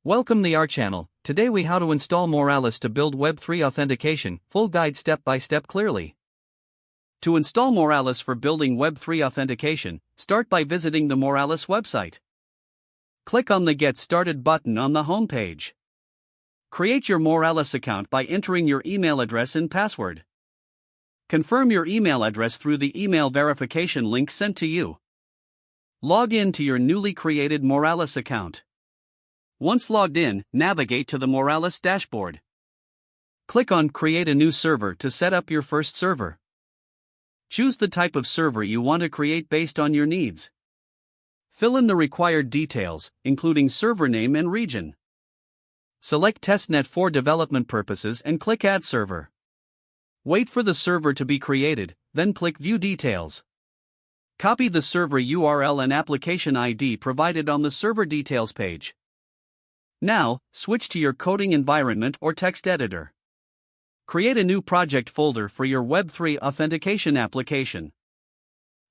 Welcome to our channel. Today we how to install Moralis to build Web3 authentication, full guide step by step clearly. To install Moralis for building Web3 authentication, start by visiting the Moralis website. Click on the Get Started button on the home page. Create your Moralis account by entering your email address and password. Confirm your email address through the email verification link sent to you. Log in to your newly created Moralis account. Once logged in, navigate to the Moralis dashboard. Click on Create a new server to set up your first server. Choose the type of server you want to create based on your needs. Fill in the required details, including server name and region. Select testnet for development purposes and click Add Server. Wait for the server to be created, then click View Details. Copy the server URL and application ID provided on the server details page. Now, switch to your coding environment or text editor. Create a new project folder for your Web3 authentication application.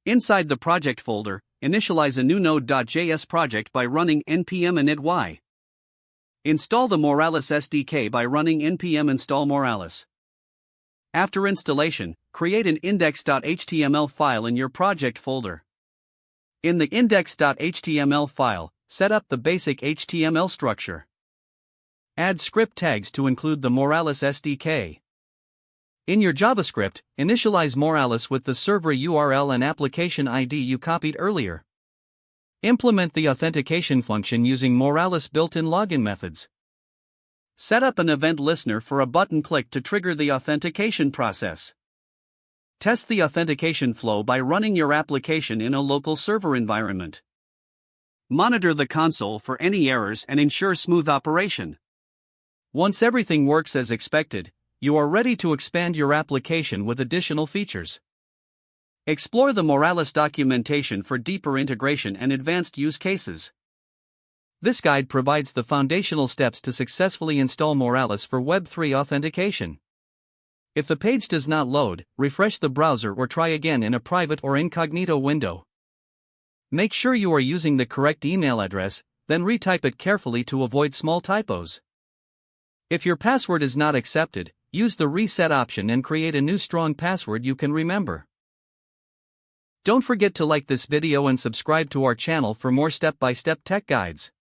Inside the project folder, initialize a new Node.js project by running npm init. Install the Moralis SDK by running npm install Moralis. After installation, create an index.html file in your project folder. In the index.html file, set up the basic HTML structure. Add script tags to include the Moralis SDK. In your JavaScript, initialize Moralis with the server URL and application ID you copied earlier. Implement the authentication function using Moralis built-in login methods. Set up an event listener for a button click to trigger the authentication process. Test the authentication flow by running your application in a local server environment. Monitor the console for any errors and ensure smooth operation. Once everything works as expected, you are ready to expand your application with additional features. Explore the Moralis documentation for deeper integration and advanced use cases. This guide provides the foundational steps to successfully install Moralis for Web3 authentication. If the page does not load, refresh the browser or try again in a private or incognito window. Make sure you are using the correct email address, then retype it carefully to avoid small typos. If your password is not accepted, use the reset option and create a new strong password you can remember. Don't forget to like this video and subscribe to our channel for more step-by-step tech guides.